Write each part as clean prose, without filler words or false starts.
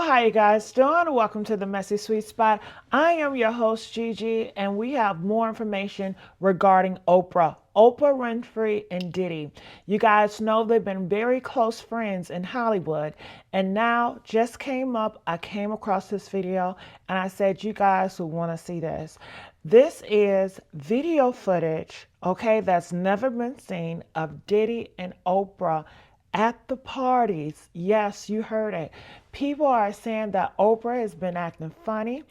how you guys doing? Welcome to the Messy Sweet Spot. I am your host, Gigi, and we have more information regarding Oprah Winfrey, and Diddy. You guys know they've been very close friends in Hollywood, and now just I came across this video, and I said you guys would want to see this. This is video footage, okay, that's never been seen of Diddy and Oprah at the parties. Yes, you heard it. People are saying that Oprah has been acting funny.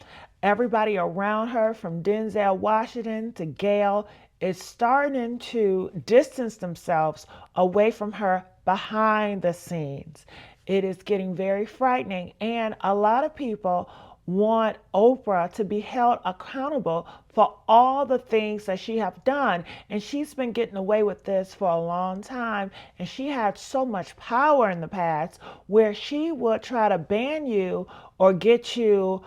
Everybody around her, from Denzel Washington to Gayle, is starting to distance themselves away from her behind the scenes. It is getting very frightening, and a lot of people want Oprah to be held accountable for all the things that she have done. And she's been getting away with this for a long time. And she had so much power in the past where she would try to ban you or get you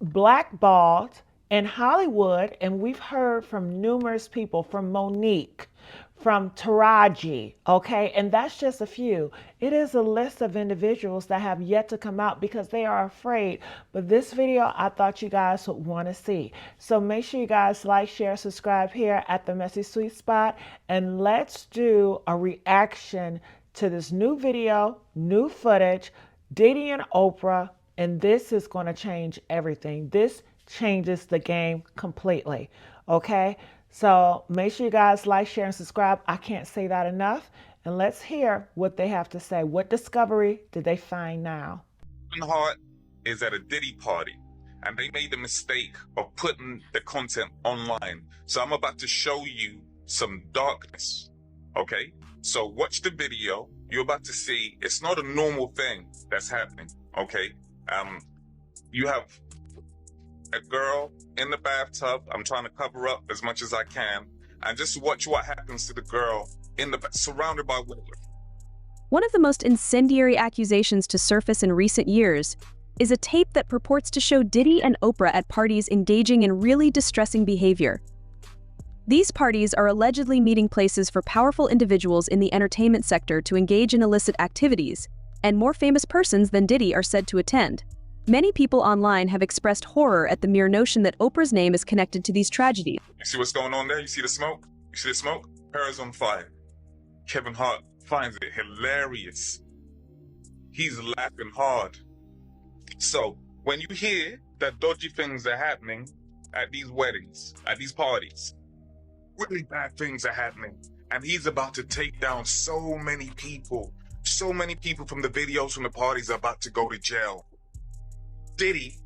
blackballed in Hollywood. And we've heard from numerous people, from Monique, from Taraji, okay? And that's just a few. It is a list of individuals that have yet to come out because they are afraid. But this video, I thought you guys would want to see. So make sure you guys like, share, subscribe here at the Messy Sweet Spot. And let's do a reaction to this new video, new footage, Diddy and Oprah. And this is going to change everything. This changes the game completely, okay? So make sure you guys like, share, and subscribe. I can't say that enough. And let's hear what they have to say. What discovery did they find now? Heart is at a Diddy party, and they made the mistake of putting the content online. So I'm about to show you some darkness, okay? So watch the video. You're about to see it's not a normal thing that's happening, okay? You have a girl in the bathtub. I'm trying to cover up as much as I can, and just watch what happens to the girl in the surrounded by water. One of the most incendiary accusations to surface in recent years is a tape that purports to show Diddy and Oprah at parties engaging in really distressing behavior. These parties are allegedly meeting places for powerful individuals in the entertainment sector to engage in illicit activities, and more famous persons than Diddy are said to attend. Many people online have expressed horror at the mere notion that Oprah's name is connected to these tragedies. You see what's going on there? You see the smoke? You see the smoke? Her is on fire. Kevin Hart finds it hilarious. He's laughing hard. So when you hear that dodgy things are happening at these weddings, at these parties, really bad things are happening, and he's about to take down so many people. So many people from the videos from the parties are about to go to jail. Diddy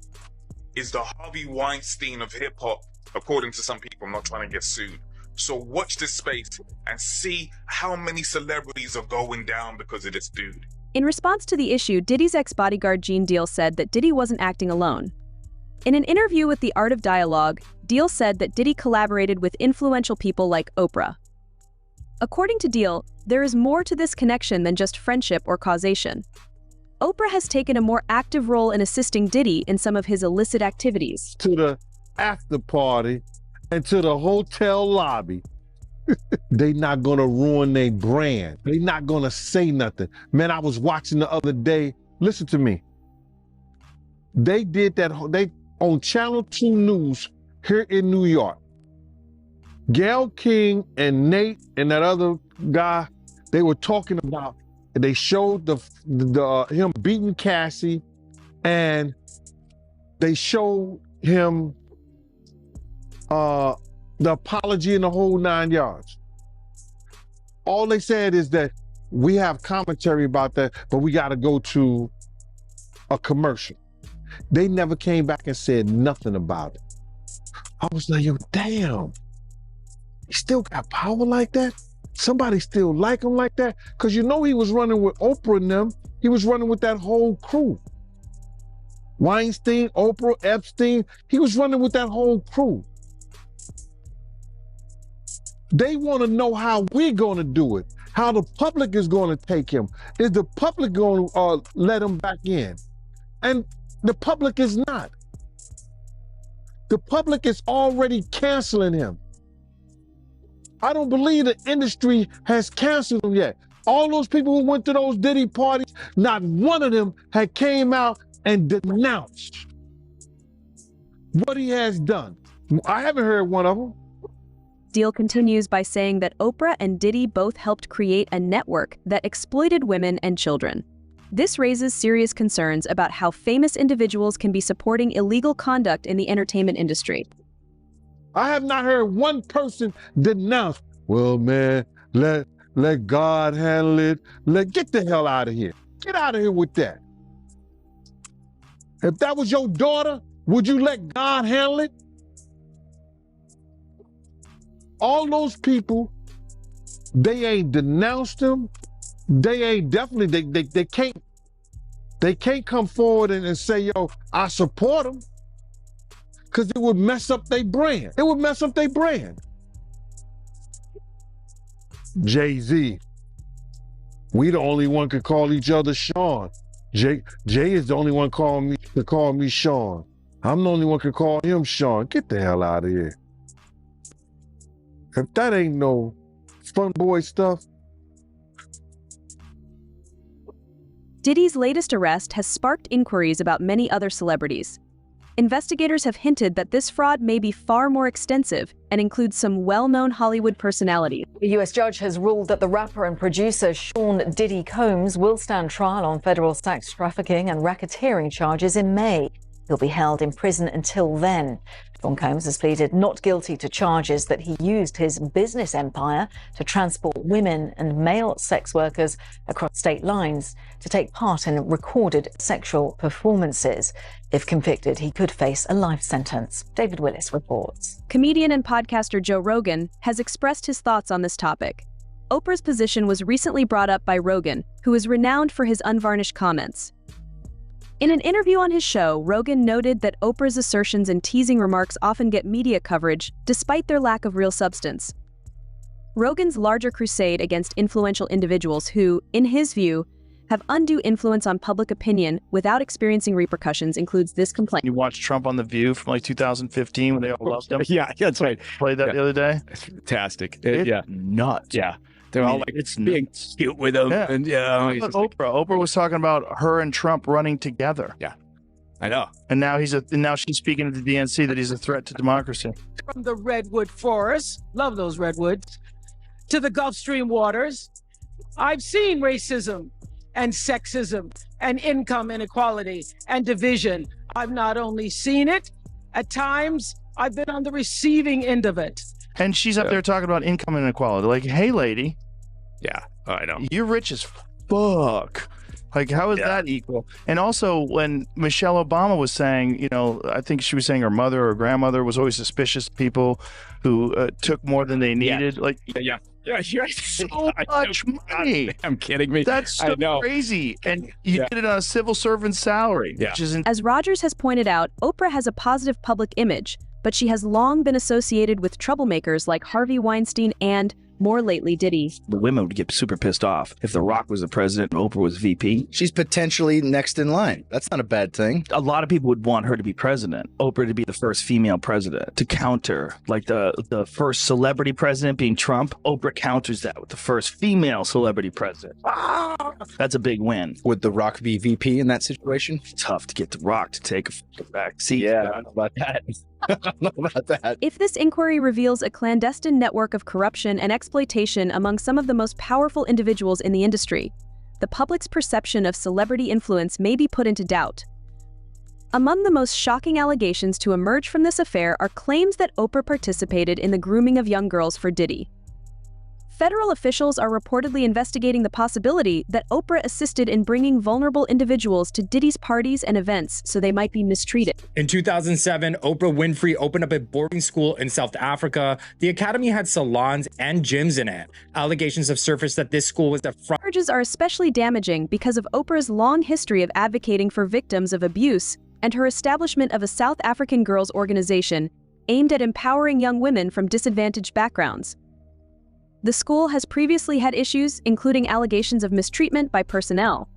is the Harvey Weinstein of hip-hop, according to some people. I'm not trying to get sued. So watch this space and see how many celebrities are going down because of this dude. In response to the issue, Diddy's ex-bodyguard Gene Deal said that Diddy wasn't acting alone. In an interview with The Art of Dialogue, Deal said that Diddy collaborated with influential people like Oprah. According to Deal, there is more to this connection than just friendship or causation. Oprah has taken a more active role in assisting Diddy in some of his illicit activities. To the after party and to the hotel lobby. They not gonna ruin their brand. They not gonna say nothing. Man, I was watching the other day. Listen to me. They did that, they on Channel 2 News here in New York. Gayle King and Nate and that other guy, they were talking about, they showed him beating Cassie, and they showed him the apology in the whole 9 yards. All they said is that we have commentary about that, but we got to go to a commercial. They never came back and said nothing about it. I was like, yo, damn, he still got power like that? Somebody still like him like that? Because you know he was running with Oprah and them. He was running with that whole crew. Weinstein, Oprah, Epstein. He was running with that whole crew. They want to know how we're going to do it, how the public is going to take him. Is the public going to let him back in? And the public is not. The public is already canceling him. I don't believe the industry has canceled him yet. All those people who went to those Diddy parties, not one of them had came out and denounced what he has done. I haven't heard one of them. Deal continues by saying that Oprah and Diddy both helped create a network that exploited women and children. This raises serious concerns about how famous individuals can be supporting illegal conduct in the entertainment industry. I have not heard one person denounce, well, man, let God handle it. Get the hell out of here. Get out of here with that. If that was your daughter, would you let God handle it? All those people, they ain't denounced him. They ain't definitely, they can't come forward and say, yo, I support them. Because it would mess up their brand. It would mess up their brand. Jay-Z, we the only one could call each other Sean. Jay is the only one to call me Sean. I'm the only one could call him Sean. Get the hell out of here. If that ain't no fun boy stuff. Diddy's latest arrest has sparked inquiries about many other celebrities. Investigators have hinted that this fraud may be far more extensive and includes some well-known Hollywood personalities. A U.S. judge has ruled that the rapper and producer Sean Diddy Combs will stand trial on federal sex trafficking and racketeering charges in May. He'll be held in prison until then. Sean Combs has pleaded not guilty to charges that he used his business empire to transport women and male sex workers across state lines to take part in recorded sexual performances. If convicted, he could face a life sentence. David Willis reports. Comedian and podcaster Joe Rogan has expressed his thoughts on this topic. Oprah's position was recently brought up by Rogan, who is renowned for his unvarnished comments. In an interview on his show, Rogan noted that Oprah's assertions and teasing remarks often get media coverage, despite their lack of real substance. Rogan's larger crusade against influential individuals who, in his view, have undue influence on public opinion without experiencing repercussions includes this complaint. You watched Trump on The View from like 2015 when they all loved him? Yeah, that's right. Played that the other day? It's fantastic. It's Yeah. nuts. Yeah. They're all like, it's being cute with him. Yeah. And yeah. Look, Oprah was talking about her and Trump running together. Yeah. I know. And now now she's speaking to the DNC that he's a threat to democracy. From the redwood forest, love those redwoods, to the Gulf Stream waters, I've seen racism and sexism and income inequality and division. I've not only seen it, at times I've been on the receiving end of it. And she's up there talking about income inequality. Like, hey, lady. Yeah. I know. You're rich as fuck. Like, how is that equal? And also, when Michelle Obama was saying, you know, I think she was saying her mother or grandmother was always suspicious of people who took more than they needed. Like, Yeah, you're so much money. I'm kidding me. That's so I know. crazy. And you did it on a civil servant's salary, which is As Rogers has pointed out, Oprah has a positive public image, but she has long been associated with troublemakers like Harvey Weinstein and, more lately, Diddy. The women would get super pissed off if The Rock was the president and Oprah was VP. She's potentially next in line. That's not a bad thing. A lot of people would want her to be president, Oprah to be the first female president, to counter, like the first celebrity president being Trump. Oprah counters that with the first female celebrity president. That's a big win. Would The Rock be VP in that situation? Tough to get The Rock to take a back seat. Yeah, I don't know about that. I don't know about that. If this inquiry reveals a clandestine network of corruption and exploitation among some of the most powerful individuals in the industry, the public's perception of celebrity influence may be put into doubt. Among the most shocking allegations to emerge from this affair are claims that Oprah participated in the grooming of young girls for Diddy. Federal officials are reportedly investigating the possibility that Oprah assisted in bringing vulnerable individuals to Diddy's parties and events so they might be mistreated. In 2007, Oprah Winfrey opened up a boarding school in South Africa. The academy had salons and gyms in it. Allegations have surfaced that this school was a front. Charges are especially damaging because of Oprah's long history of advocating for victims of abuse and her establishment of a South African girls' organization aimed at empowering young women from disadvantaged backgrounds. The school has previously had issues, including allegations of mistreatment by personnel,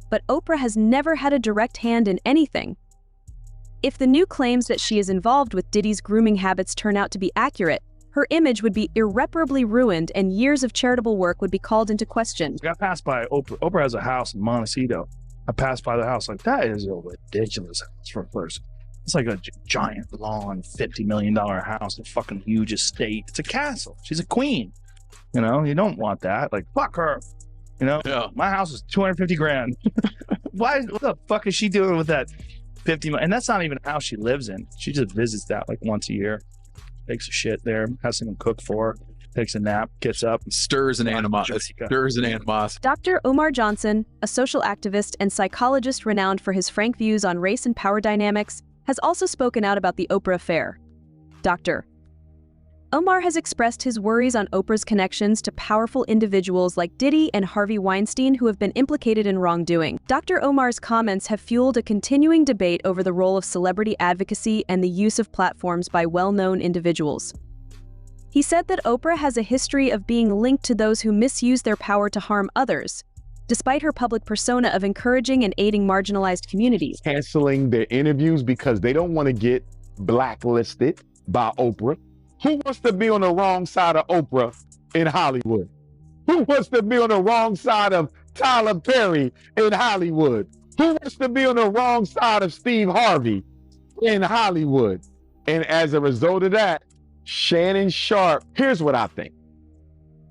but Oprah has never had a direct hand in anything. If the new claims that she is involved with Diddy's grooming habits turn out to be accurate, her image would be irreparably ruined and years of charitable work would be called into question. I passed by Oprah. Oprah has a house in Montecito. I passed by the house like, that is a ridiculous house for a person. It's like a giant, long, $50 million house, a fucking huge estate. It's a castle. She's a queen. You know, you don't want that. Like, fuck her. You know, my house is 250 grand. What the fuck is she doing with that 50 million? And that's not even a house she lives in. She just visits that like once a year, takes a shit there, has someone cook for her, takes a nap, gets up, stirs an animosity. Dr. Omar Johnson, a social activist and psychologist renowned for his frank views on race and power dynamics, has also spoken out about the Oprah affair. Dr. Omar has expressed his worries on Oprah's connections to powerful individuals like Diddy and Harvey Weinstein who have been implicated in wrongdoing. Dr. Omar's comments have fueled a continuing debate over the role of celebrity advocacy and the use of platforms by well-known individuals. He said that Oprah has a history of being linked to those who misuse their power to harm others, despite her public persona of encouraging and aiding marginalized communities. Canceling their interviews because they don't want to get blacklisted by Oprah. Who wants to be on the wrong side of Oprah in Hollywood? Who wants to be on the wrong side of Tyler Perry in Hollywood? Who wants to be on the wrong side of Steve Harvey in Hollywood? And as a result of that, Shannon Sharpe, here's what I think.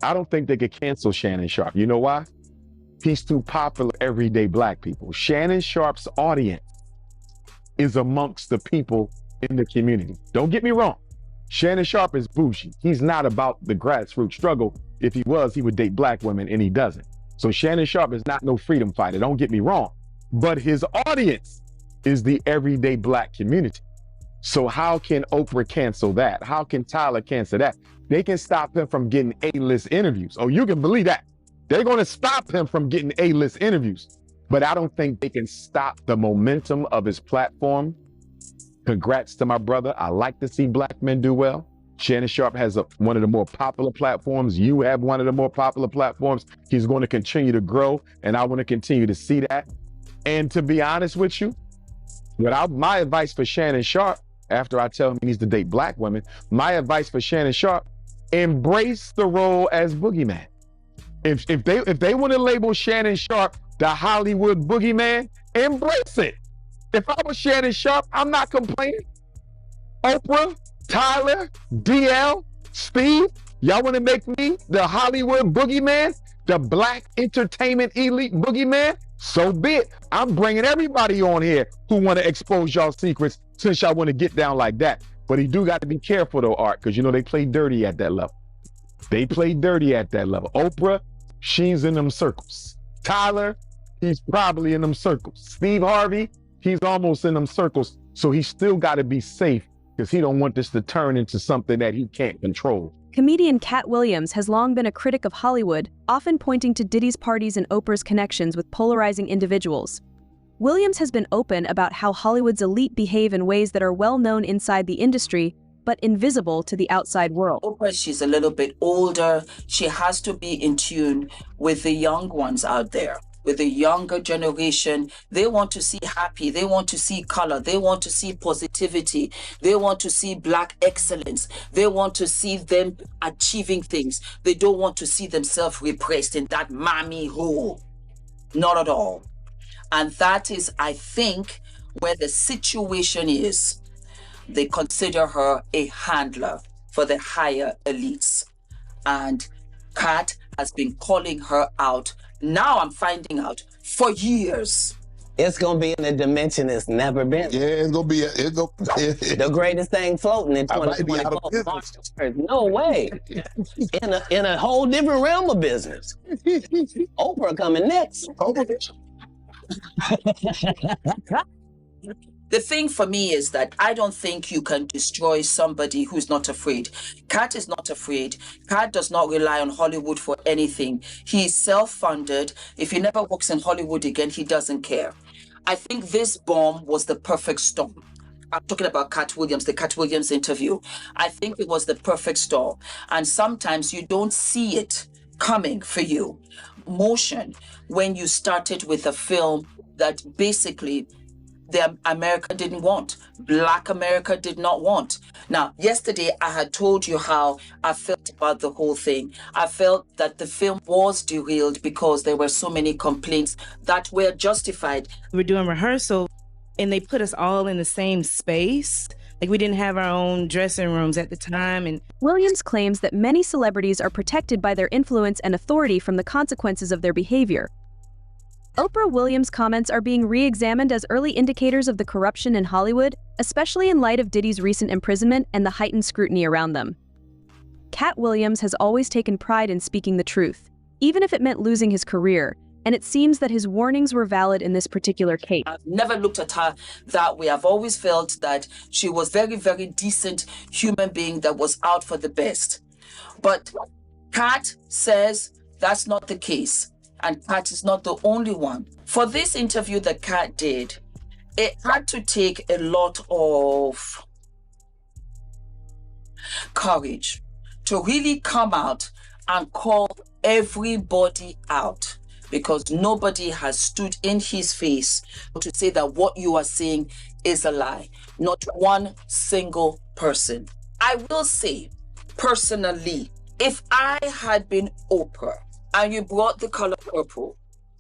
I don't think they could cancel Shannon Sharpe. You know why? He's too popular with everyday black people. Shannon Sharpe's audience is amongst the people in the community. Don't get me wrong. Shannon Sharpe is bougie. He's not about the grassroots struggle. If he was, he would date black women, and he doesn't. So Shannon Sharpe is not no freedom fighter. Don't get me wrong. But his audience is the everyday black community. So how can Oprah cancel that? How can Tyler cancel that? They can stop him from getting A-list interviews. Oh, you can believe that. They're going to stop him from getting A-list interviews. But I don't think they can stop the momentum of his platform. Congrats to my brother. I like to see black men do well. Shannon Sharpe has one of the more popular platforms. You have one of the more popular platforms. He's going to continue to grow, and I want to continue to see that. And to be honest with you, my advice for Shannon Sharpe, after I tell him he needs to date black women, my advice for Shannon Sharpe, embrace the role as boogeyman. If they want to label Shannon Sharpe the Hollywood boogeyman, embrace it. If I was Shannon Sharpe, I'm not complaining. Oprah, Tyler, DL, Steve, y'all want to make me the Hollywood boogeyman, the black entertainment elite boogeyman? So be it. I'm bringing everybody on here who want to expose y'all secrets since y'all want to get down like that. But you do got to be careful though, Art, because you know they play dirty at that level. They play dirty at that level. Oprah, she's in them circles. Tyler, he's probably in them circles. Steve Harvey, he's almost in them circles. So he's still got to be safe because he don't want this to turn into something that he can't control. Comedian Cat Williams has long been a critic of Hollywood, often pointing to Diddy's parties and Oprah's connections with polarizing individuals. Williams has been open about how Hollywood's elite behave in ways that are well known inside the industry, but invisible to the outside world. Oprah, she's a little bit older. She has to be in tune with the young ones out there, with the younger generation. They want to see happy. They want to see color. They want to see positivity. They want to see black excellence. They want to see them achieving things. They don't want to see themselves repressed in that mommy hole. Not at all. And that is, I think, where the situation is. They consider her a handler for the higher elites. And Kat has been calling her out. Now I'm finding out for years. It's gonna be in a dimension it's never been. Yeah, it's gonna be. The greatest thing floating in 2024. No way. In a whole different realm of business. Oprah coming next. The thing for me is that I don't think you can destroy somebody who's not afraid. Kat is not afraid. Kat does not rely on Hollywood for anything. He is self-funded. If he never works in Hollywood again, he doesn't care. I think this bomb was the perfect storm. I'm talking about Cat Williams, the Cat Williams interview. I think it was the perfect storm. And sometimes you don't see it coming for you. Motion, when you started with a film that basically America didn't want. Black America did not want. Now, yesterday I had told you how I felt about the whole thing. I felt that the film was derailed because there were so many complaints that were justified. We were doing rehearsal and they put us all in the same space. Like we didn't have our own dressing rooms at the time. And Williams claims that many celebrities are protected by their influence and authority from the consequences of their behavior. Oprah Williams' comments are being re-examined as early indicators of the corruption in Hollywood, especially in light of Diddy's recent imprisonment and the heightened scrutiny around them. Cat Williams has always taken pride in speaking the truth, even if it meant losing his career, and it seems that his warnings were valid in this particular case. I've never looked at her that way. I've always felt that she was very, very decent human being that was out for the best. But Cat says that's not the case. And Kat is not the only one. For this interview that Kat did, it had to take a lot of courage to really come out and call everybody out, because nobody has stood in his face to say that what you are saying is a lie. Not one single person. I will say, personally, if I had been Oprah, and you brought the color purple,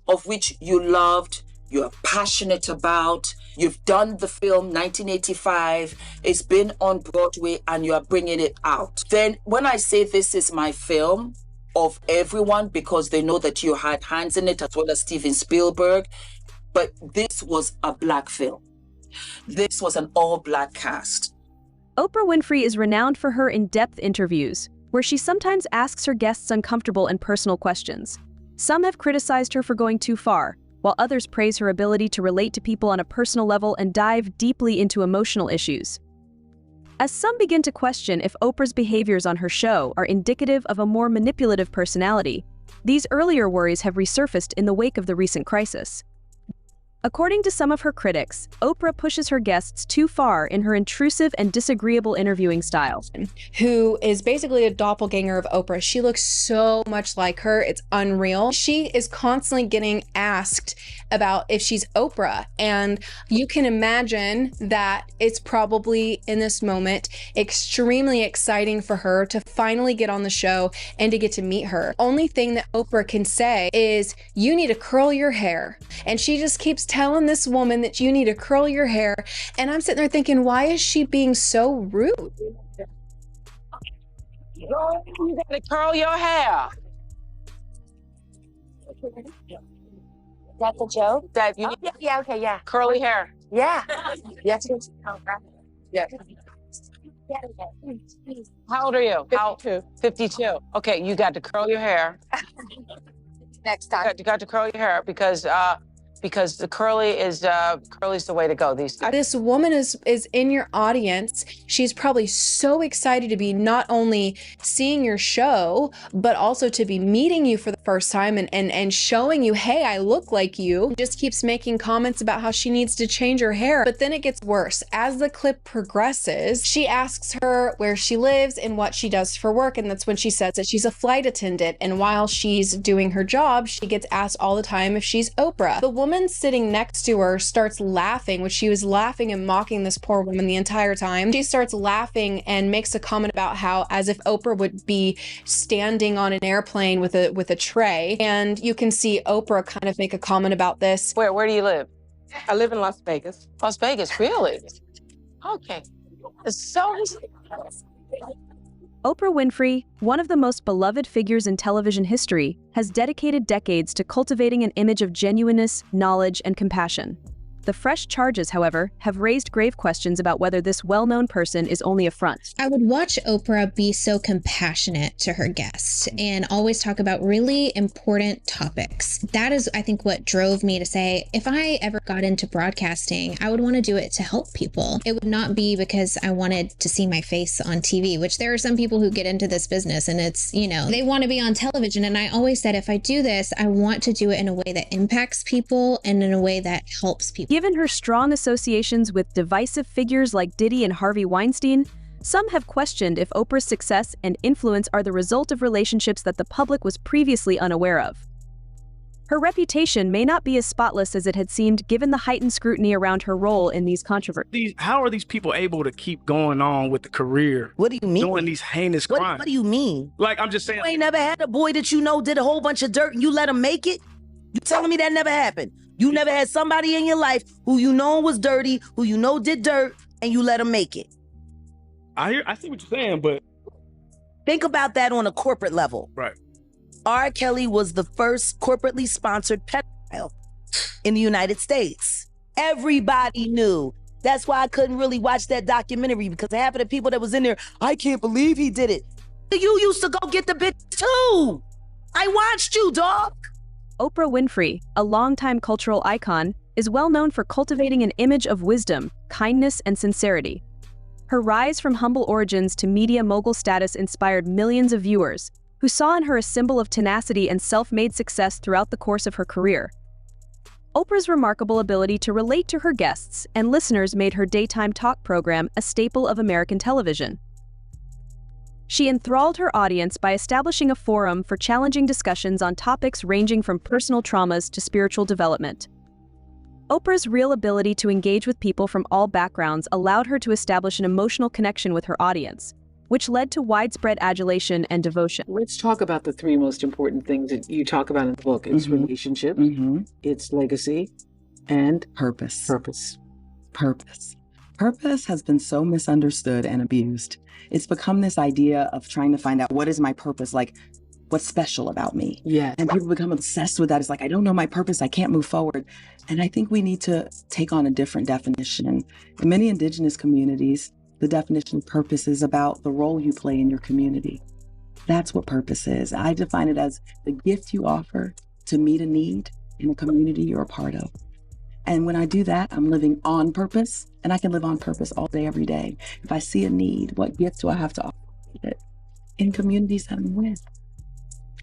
of which you loved, you're passionate about, you've done the film 1985, it's been on Broadway, and you're bringing it out. Then when I say this is my film of everyone, because they know that you had hands in it, as well as Steven Spielberg, but this was a Black film. This was an all-Black cast. Oprah Winfrey is renowned for her in-depth interviews, where she sometimes asks her guests uncomfortable and personal questions. Some have criticized her for going too far, while others praise her ability to relate to people on a personal level and dive deeply into emotional issues. As some begin to question if Oprah's behaviors on her show are indicative of a more manipulative personality, these earlier worries have resurfaced in the wake of the recent crisis. According to some of her critics, Oprah pushes her guests too far in her intrusive and disagreeable interviewing style. Who is basically a doppelganger of Oprah. She looks so much like her, it's unreal. She is constantly getting asked about if she's Oprah, and you can imagine that it's probably in this moment extremely exciting for her to finally get on the show and to get to meet her. Only thing that Oprah can say is, you need to curl your hair. And she just keeps telling this woman that you need to curl your hair. And I'm sitting there thinking, why is she being so rude? You gotta curl your hair. That's a joke? That you need yeah, okay, yeah. curly hair. Yeah. Yes. Yes. How old are you? 52. 52. Okay, you got to curl your hair. Next time. You got to curl your hair because the curly's the way to go these days. This woman is in your audience. She's probably so excited to be not only seeing your show, but also to be meeting you for the first time and showing you, hey, I look like you. Just keeps making comments about how she needs to change her hair. But then it gets worse. As the clip progresses, she asks her where she lives and what she does for work. And that's when she says that she's a flight attendant. And while she's doing her job, she gets asked all the time if she's Oprah. The woman sitting next to her starts laughing, which she was laughing and mocking this poor woman the entire time. She starts laughing and makes a comment about how as if Oprah would be standing on an airplane with a tray. And you can see Oprah kind of make a comment about this. Where do you live? I live in Las Vegas. Las Vegas, really? Okay. So Oprah Winfrey, one of the most beloved figures in television history, has dedicated decades to cultivating an image of genuineness, knowledge, and compassion. The fresh charges, however, have raised grave questions about whether this well-known person is only a front. I would watch Oprah be so compassionate to her guests and always talk about really important topics. That is, I think, what drove me to say, if I ever got into broadcasting, I would want to do it to help people. It would not be because I wanted to see my face on TV, which there are some people who get into this business and it's, you know, they want to be on television. And I always said, if I do this, I want to do it in a way that impacts people and in a way that helps people. Given her strong associations with divisive figures like Diddy and Harvey Weinstein, some have questioned if Oprah's success and influence are the result of relationships that the public was previously unaware of. Her reputation may not be as spotless as it had seemed given the heightened scrutiny around her role in these controversies. How are these people able to keep going on with the career? What do you mean? Doing these heinous crimes. What do you mean? Like, I'm just saying. You ain't never had a boy that you know did a whole bunch of dirt and you let him make it? You telling me that never happened? You never had somebody in your life who you know was dirty, who you know did dirt, and you let him make it? I see what you're saying, but... Think about that on a corporate level. Right. R. Kelly was the first corporately sponsored pedophile in the United States. Everybody knew. That's why I couldn't really watch that documentary, because half of the people that was in there, I can't believe he did it. You used to go get the bitch too. I watched you, dog. Oprah Winfrey, a longtime cultural icon, is well known for cultivating an image of wisdom, kindness, and sincerity. Her rise from humble origins to media mogul status inspired millions of viewers, who saw in her a symbol of tenacity and self-made success throughout the course of her career. Oprah's remarkable ability to relate to her guests and listeners made her daytime talk program a staple of American television. She enthralled her audience by establishing a forum for challenging discussions on topics ranging from personal traumas to spiritual development. Oprah's real ability to engage with people from all backgrounds allowed her to establish an emotional connection with her audience, which led to widespread adulation and devotion. Let's talk about the three most important things that you talk about in the book. It's relationship, it's legacy, and purpose. Purpose. Purpose has been so misunderstood and abused. It's become this idea of trying to find out, what is my purpose? Like, what's special about me? Yeah. And people become obsessed with that. It's like, I don't know my purpose. I can't move forward. And I think we need to take on a different definition. In many indigenous communities, the definition of purpose is about the role you play in your community. That's what purpose is. I define it as the gift you offer to meet a need in a community you're a part of. And when I do that, I'm living on purpose, and I can live on purpose all day, every day. If I see a need, what gift do I have to offer it in communities that I'm with?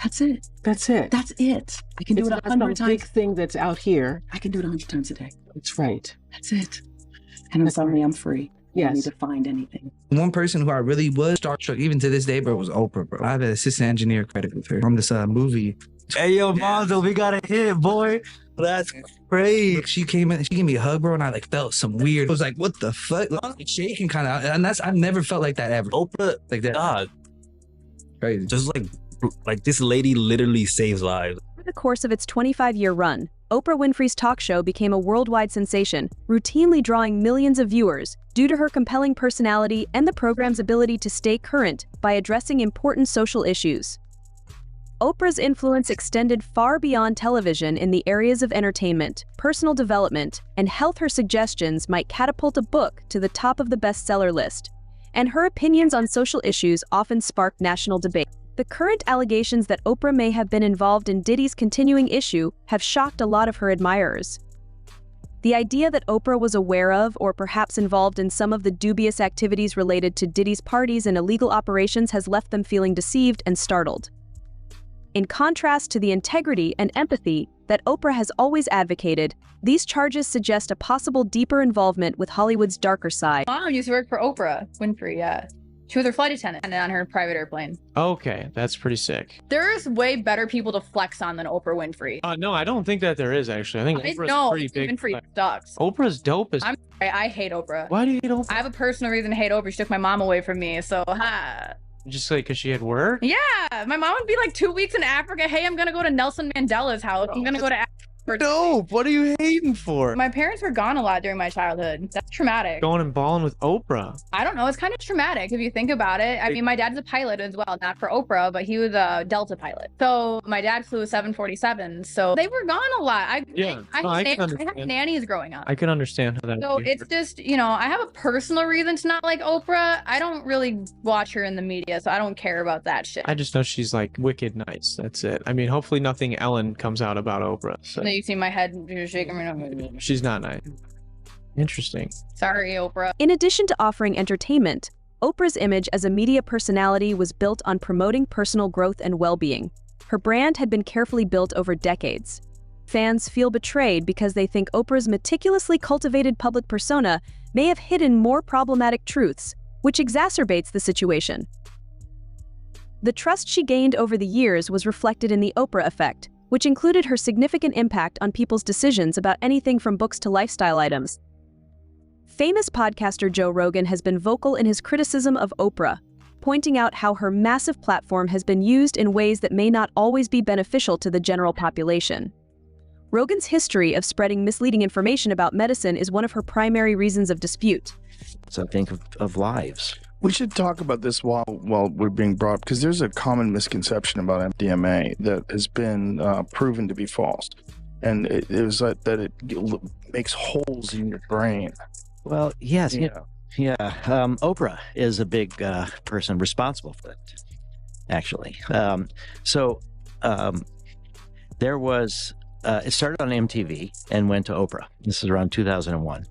That's it. That's it. That's it. I can do it 100 times. Big thing that's out here. I can do it 100 times a day. That's right. That's it. And suddenly I'm free. Yes. I don't need to find anything. One person who I really was starstruck, even to this day, bro, was Oprah, bro. I have an assistant engineer credit with her from this movie. Hey, yo, Monzo, we got a hit, boy. That's great. She came in, she gave me a hug, bro, and I like felt some weird. I was like, what the fuck? Like, shaking kind of, and I've never felt like that ever. Oprah, like that. God, crazy. Just like this lady literally saves lives. Over the course of its 25-year run, Oprah Winfrey's talk show became a worldwide sensation, routinely drawing millions of viewers due to her compelling personality and the program's ability to stay current by addressing important social issues. Oprah's influence extended far beyond television in the areas of entertainment, personal development, and health. Her suggestions might catapult a book to the top of the bestseller list, and her opinions on social issues often sparked national debate. The current allegations that Oprah may have been involved in Diddy's continuing issue have shocked a lot of her admirers. The idea that Oprah was aware of or perhaps involved in some of the dubious activities related to Diddy's parties and illegal operations has left them feeling deceived and startled. In contrast to the integrity and empathy that Oprah has always advocated, these charges suggest a possible deeper involvement with Hollywood's darker side. Mom used to work for Oprah Winfrey, yeah. She was her flight attendant on her private airplane. Okay, that's pretty sick. There's way better people to flex on than Oprah Winfrey. No, I don't think that there is, actually. I think Oprah's pretty big. Winfrey sucks. Oprah's dope as... I hate Oprah. Why do you hate Oprah? I have a personal reason to hate Oprah. She took my mom away from me, so Just like because she had work? Yeah, my mom would be like 2 weeks in Africa. Hey, I'm gonna go to Nelson Mandela's house. I'm gonna go to Africa. Dope. What are you hating for? My parents were gone a lot during my childhood. That's traumatic. Going and balling with Oprah. I don't know. It's kind of traumatic if you think about it. I mean, my dad's a pilot as well, not for Oprah, but he was a Delta pilot. So my dad flew a 747. So they were gone a lot. I had nannies growing up. I can understand how that. So it's just, you know, I have a personal reason to not like Oprah. I don't really watch her in the media, so I don't care about that shit. I just know she's like wicked nice. That's it. I mean, hopefully nothing Ellen comes out about Oprah. So. You see my head shaking me. She's not nice. Interesting. Sorry, Oprah. In addition to offering entertainment, Oprah's image as a media personality was built on promoting personal growth and well-being. Her brand had been carefully built over decades. Fans feel betrayed because they think Oprah's meticulously cultivated public persona may have hidden more problematic truths, which exacerbates the situation. The trust she gained over the years was reflected in the Oprah effect, which included her significant impact on people's decisions about anything from books to lifestyle items. Famous podcaster Joe Rogan has been vocal in his criticism of Oprah, pointing out how her massive platform has been used in ways that may not always be beneficial to the general population. Rogan's history of spreading misleading information about medicine is one of her primary reasons of dispute. So think of lives. We should talk about this while we're being brought up, because there's a common misconception about MDMA that has been proven to be false. And it was that it makes holes in your brain. Well, yes. Oprah is a big person responsible for it, actually. There was, it started on MTV and went to Oprah. This is around 2001.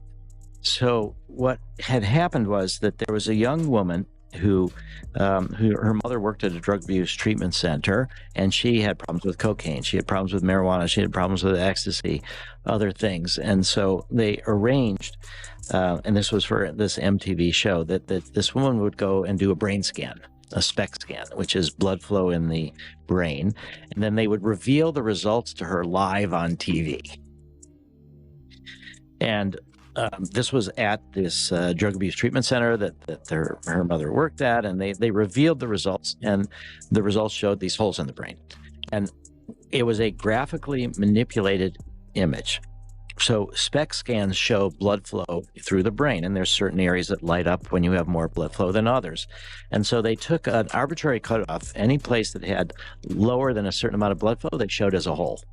So what had happened was that there was a young woman who her mother worked at a drug abuse treatment center, and she had problems with cocaine. She had problems with marijuana. She had problems with ecstasy, other things. And so they arranged, and this was for this MTV show, that this woman would go and do a brain scan, a SPECT scan, which is blood flow in the brain. And then they would reveal the results to her live on TV. And this was at this drug abuse treatment center that her mother worked at, and they revealed the results, and the results showed these holes in the brain. And it was a graphically manipulated image. So SPECT scans show blood flow through the brain, and there's certain areas that light up when you have more blood flow than others. And so they took an arbitrary cutoff. Any place that had lower than a certain amount of blood flow, they showed as a hole.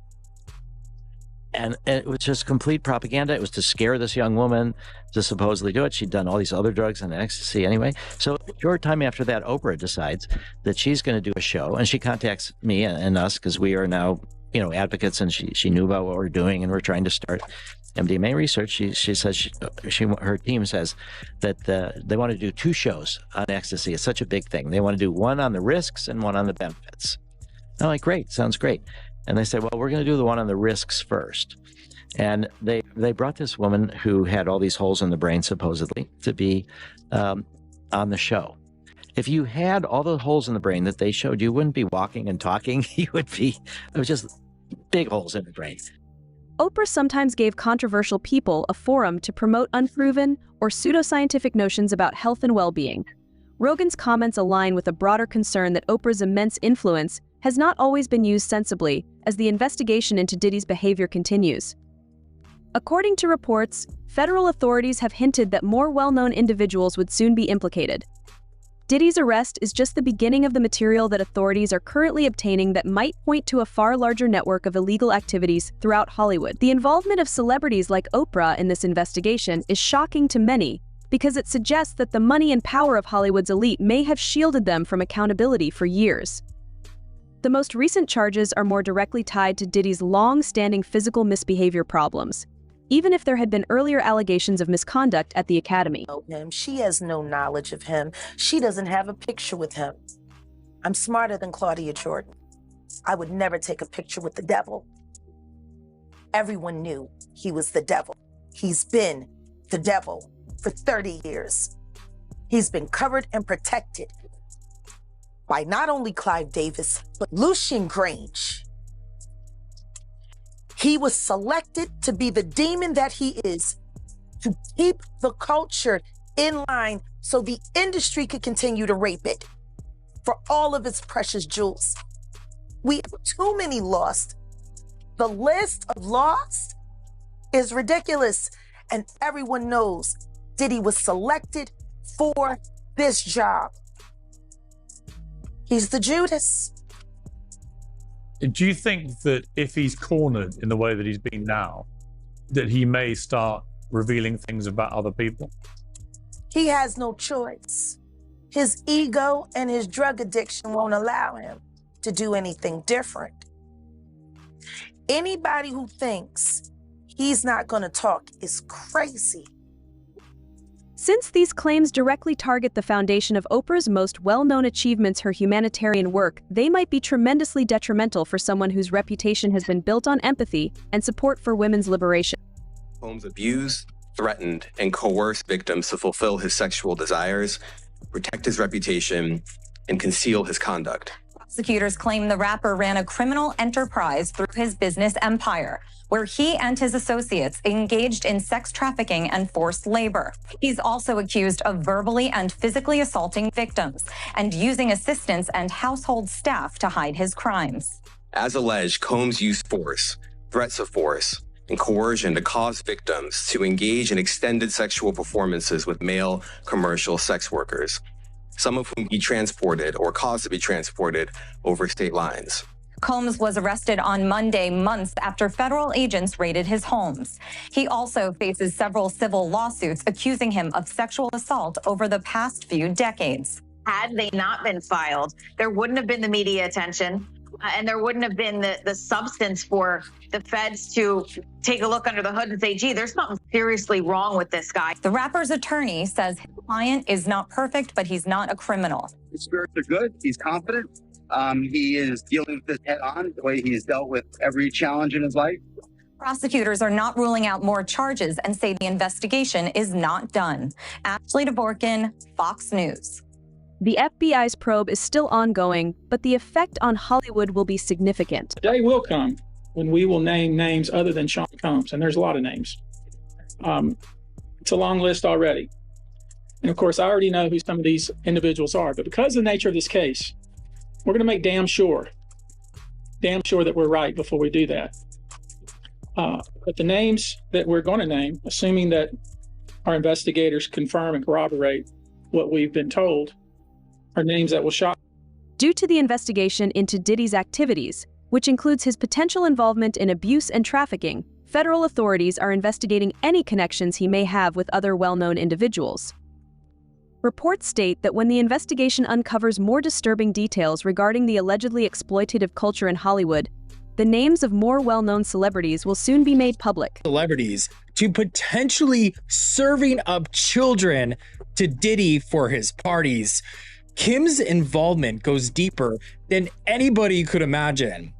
And it was just complete propaganda. It was to scare this young woman to supposedly do it. She'd done all these other drugs and ecstasy anyway. So a short time after that, Oprah decides that she's going to do a show, and she contacts me and us because we are now, advocates, and she knew about what we're doing, and we're trying to start MDMA research. She says her team says that they want to do 2 shows on ecstasy. It's such a big thing. They want to do one on the risks and one on the benefits. I'm like, great, sounds great. And they said, well, we're going to do the one on the risks first. And they brought this woman who had all these holes in the brain, supposedly, to be on the show. If you had all the holes in the brain that they showed, you wouldn't be walking and talking. It was just big holes in the brain. Oprah sometimes gave controversial people a forum to promote unproven or pseudoscientific notions about health and well-being. Rogan's comments align with a broader concern that Oprah's immense influence has not always been used sensibly as the investigation into Diddy's behavior continues. According to reports, federal authorities have hinted that more well-known individuals would soon be implicated. Diddy's arrest is just the beginning of the material that authorities are currently obtaining that might point to a far larger network of illegal activities throughout Hollywood. The involvement of celebrities like Oprah in this investigation is shocking to many because it suggests that the money and power of Hollywood's elite may have shielded them from accountability for years. The most recent charges are more directly tied to Diddy's long-standing physical misbehavior problems, even if there had been earlier allegations of misconduct at the Academy. She has no knowledge of him. She doesn't have a picture with him. I'm smarter than Claudia Jordan. I would never take a picture with the devil. Everyone knew he was the devil. He's been the devil for 30 years. He's been covered and protected by not only Clive Davis, but Lucian Grange. He was selected to be the demon that he is, to keep the culture in line so the industry could continue to rape it for all of its precious jewels. We have too many lost. The list of lost is ridiculous, and everyone knows Diddy was selected for this job. He's the Judas. Do you think that if he's cornered in the way that he's been now, that he may start revealing things about other people? He has no choice. His ego and his drug addiction won't allow him to do anything different. Anybody who thinks he's not going to talk is crazy. Since these claims directly target the foundation of Oprah's most well-known achievements, her humanitarian work, they might be tremendously detrimental for someone whose reputation has been built on empathy and support for women's liberation. Holmes abused, threatened, and coerced victims to fulfill his sexual desires, protect his reputation, and conceal his conduct. Prosecutors claim the rapper ran a criminal enterprise through his business empire, where he and his associates engaged in sex trafficking and forced labor. He's also accused of verbally and physically assaulting victims and using assistants and household staff to hide his crimes. As alleged, Combs used force, threats of force, and coercion to cause victims to engage in extended sexual performances with male commercial sex workers, some of whom he transported or caused to be transported over state lines. Combs was arrested on Monday, months after federal agents raided his homes. He also faces several civil lawsuits accusing him of sexual assault over the past few decades. Had they not been filed, there wouldn't have been the media attention, and there wouldn't have been the substance for the feds to take a look under the hood and say, gee, there's something seriously wrong with this guy. The rapper's attorney says his client is not perfect, but he's not a criminal. His spirits are good. He's confident. He is dealing with this head on, the way he's dealt with every challenge in his life. Prosecutors are not ruling out more charges and say the investigation is not done. Ashley Dvorkin, Fox News. The FBI's probe is still ongoing, but the effect on Hollywood will be significant. The day will come when we will name names other than Sean Combs, and there's a lot of names. It's a long list already. And of course, I already know who some of these individuals are, but because of the nature of this case, we're going to make damn sure that we're right before we do that. But the names that we're going to name, assuming that our investigators confirm and corroborate what we've been told, are names that will shock. Due to the investigation into Diddy's activities, which includes his potential involvement in abuse and trafficking, federal authorities are investigating any connections he may have with other well-known individuals. Reports state that when the investigation uncovers more disturbing details regarding the allegedly exploitative culture in Hollywood, the names of more well-known celebrities will soon be made public. Celebrities to potentially serving up children to Diddy for his parties. Kim's involvement goes deeper than anybody could imagine.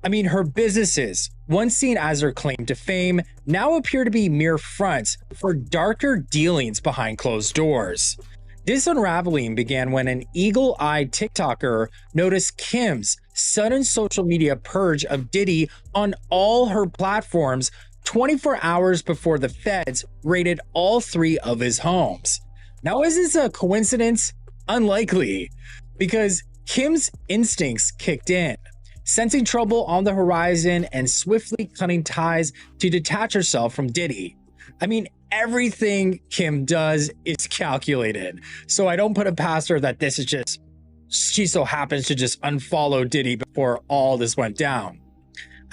I mean, her businesses, once seen as her claim to fame, now appear to be mere fronts for darker dealings behind closed doors. This unraveling began when an eagle-eyed TikToker noticed Kim's sudden social media purge of Diddy on all her platforms 24 hours before the feds raided all 3 of his homes. Now, is this a coincidence? Unlikely, because Kim's instincts kicked in, sensing trouble on the horizon and swiftly cutting ties to detach herself from Diddy. I mean, everything Kim does is calculated, so I don't put it past her that this is just, she so happens to just unfollow Diddy before all this went down.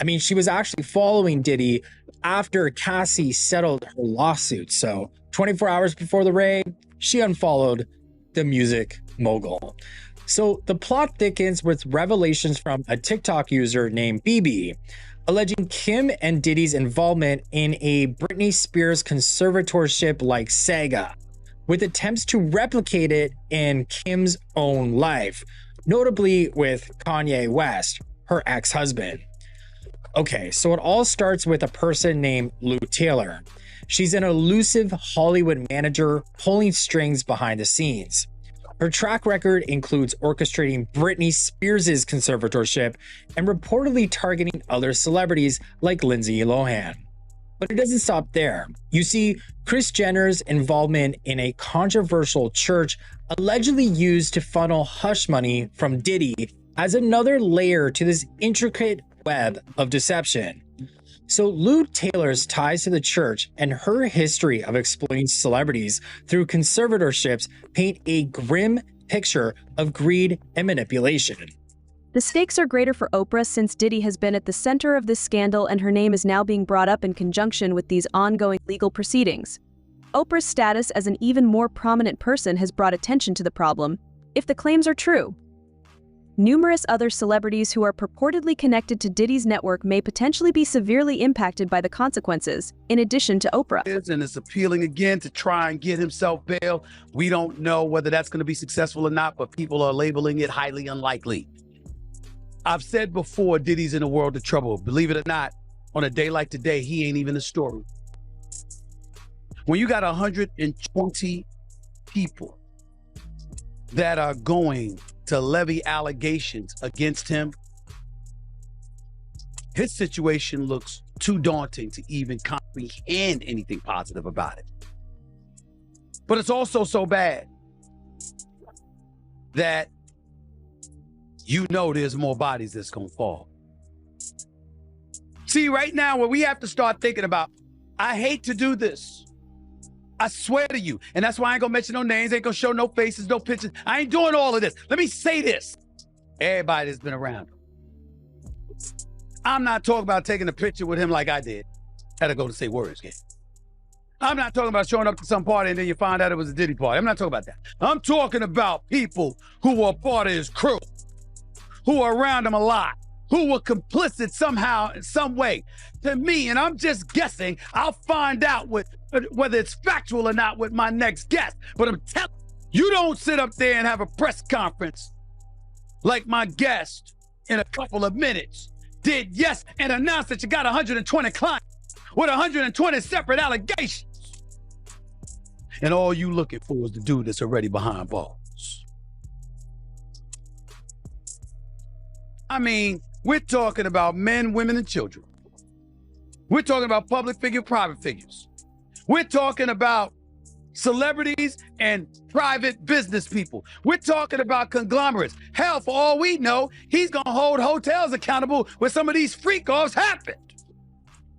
I mean, she was actually following Diddy after Cassie settled her lawsuit, so 24 hours before the raid, she unfollowed the music mogul. So the plot thickens with revelations from a TikTok user named BB, alleging Kim and Diddy's involvement in a Britney Spears conservatorship-like saga, with attempts to replicate it in Kim's own life, notably with Kanye West, her ex-husband. Okay, so it all starts with a person named Lou Taylor. She's an elusive Hollywood manager pulling strings behind the scenes. Her track record includes orchestrating Britney Spears' conservatorship and reportedly targeting other celebrities like Lindsay Lohan. But it doesn't stop there. You see, Kris Jenner's involvement in a controversial church allegedly used to funnel hush money from Diddy as another layer to this intricate web of deception. So Lou Taylor's ties to the church and her history of exploiting celebrities through conservatorships paint a grim picture of greed and manipulation. The stakes are greater for Oprah since Diddy has been at the center of this scandal and her name is now being brought up in conjunction with these ongoing legal proceedings. Oprah's status as an even more prominent person has brought attention to the problem, if the claims are true. Numerous other celebrities who are purportedly connected to Diddy's network may potentially be severely impacted by the consequences, in addition to Oprah. And is appealing again to try and get himself bail. We don't know whether that's going to be successful or not, but people are labeling it highly unlikely. I've said before, Diddy's in a world of trouble. Believe it or not, on a day like today, he ain't even a story. When you got 120 people that are going to levy allegations against him, his situation looks too daunting to even comprehend anything positive about it. But it's also so bad that you know there's more bodies that's gonna fall. See, right now, what we have to start thinking about, I hate to do this. I swear to you. And that's why I ain't gonna mention no names, ain't gonna show no faces, no pictures. I ain't doing all of this. Let me say this. Everybody that's been around him. I'm not talking about taking a picture with him like I did. Had to go to say words, kid. I'm not talking about showing up to some party and then you find out it was a Diddy party. I'm not talking about that. I'm talking about people who were part of his crew, who were around him a lot, who were complicit somehow, in some way, to me. And I'm just guessing. I'll find out whether it's factual or not with my next guest. But I'm telling you, don't sit up there and have a press conference like my guest in a couple of minutes did, yes, and announce that you got 120 clients with 120 separate allegations. And all you looking for is the dude that's already behind bars. I mean, we're talking about men, women, and children. We're talking about public figure, private figures. We're talking about celebrities and private business people. We're talking about conglomerates. Hell, for all we know, he's gonna hold hotels accountable where some of these freak-offs happened.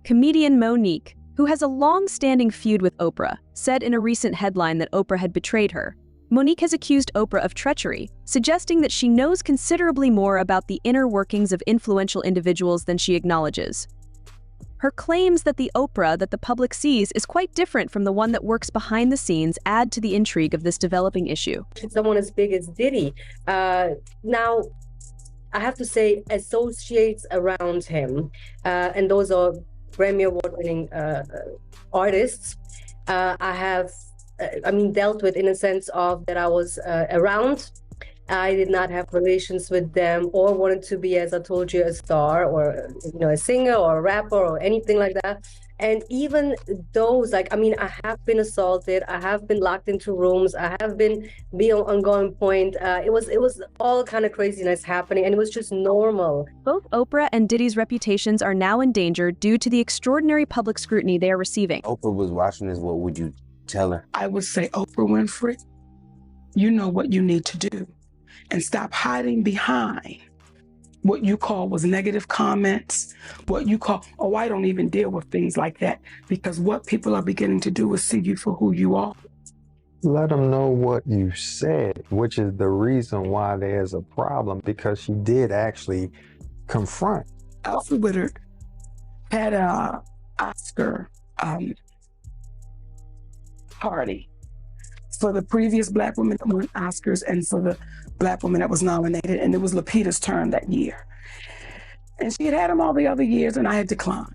Comedian Monique, who has a long-standing feud with Oprah, said in a recent headline that Oprah had betrayed her. Monique has accused Oprah of treachery, suggesting that she knows considerably more about the inner workings of influential individuals than she acknowledges. Her claims that the Oprah that the public sees is quite different from the one that works behind the scenes add to the intrigue of this developing issue. Someone as big as Diddy. Now, I have to say, associates around him, and those are Grammy Award-winning artists, I have dealt with in a sense of that I was around. I did not have relations with them or wanted to be, as I told you, a star or, a singer or a rapper or anything like that. And even those, I have been assaulted. I have been locked into rooms. I have been on Going Point. It was all kind of craziness happening, and it was just normal. Both Oprah and Diddy's reputations are now in danger due to the extraordinary public scrutiny they are receiving. Oprah was watching this. What would you tell her? I would say, Oprah Winfrey, you know what you need to do. And stop hiding behind what you call was negative comments, what you call, oh, I don't even deal with things like that. Because what people are beginning to do is see you for who you are. Let them know what you said, which is the reason why there's a problem, because she did actually confront. Alfred Woodard had a Oscar party for the previous Black woman that won Oscars and for the Black woman that was nominated, and it was Lupita's turn that year. And she had him all the other years, and I had declined.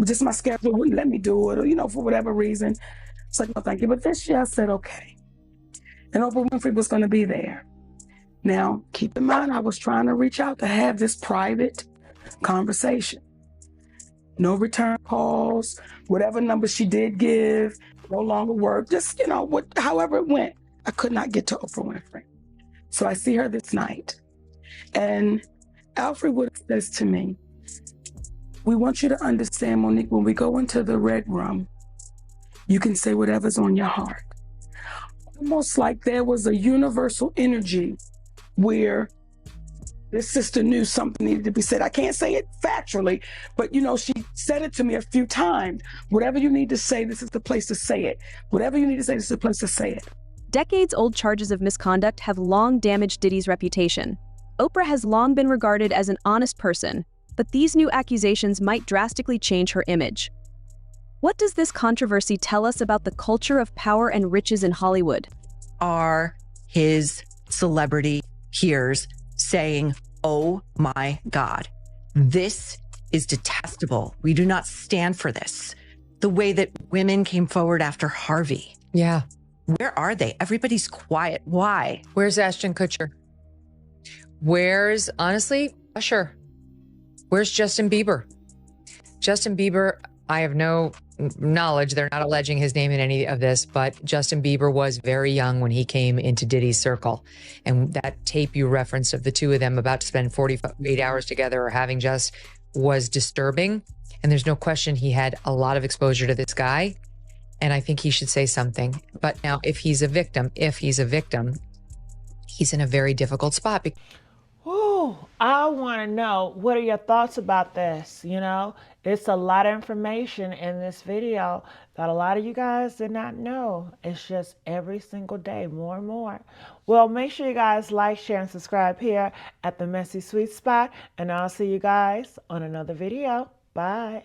Just my schedule wouldn't let me do it, or, for whatever reason. It's like, no, thank you. But this year I said, okay. And Oprah Winfrey was going to be there. Now, keep in mind, I was trying to reach out to have this private conversation. No return calls, whatever number she did give, no longer work, just, however it went. I could not get to Oprah Winfrey. So I see her this night. And Alfred Wood says to me, we want you to understand, Monique, when we go into the red room, you can say whatever's on your heart. Almost like there was a universal energy where this sister knew something needed to be said. I can't say it factually, but she said it to me a few times. Whatever you need to say, this is the place to say it. Whatever you need to say, this is the place to say it. Decades-old charges of misconduct have long damaged Diddy's reputation. Oprah has long been regarded as an honest person, but these new accusations might drastically change her image. What does this controversy tell us about the culture of power and riches in Hollywood? Are his celebrity peers saying, oh my God, this is detestable. We do not stand for this. The way that women came forward after Harvey. Yeah. Where are they? Everybody's quiet. Why? Where's Ashton Kutcher? Where's, honestly, Usher? Where's Justin Bieber? Justin Bieber, I have no knowledge. They're not alleging his name in any of this, but Justin Bieber was very young when he came into Diddy's circle. And that tape you referenced of the two of them about to spend 48 hours together or having just was disturbing. And there's no question he had a lot of exposure to this guy. And I think he should say something. But now if he's a victim, he's in a very difficult spot. Ooh, I want to know, what are your thoughts about this? You know, it's a lot of information in this video that a lot of you guys did not know. It's just every single day, more and more. Well, make sure you guys like, share, and subscribe here at the Messy Sweet Spot. And I'll see you guys on another video. Bye.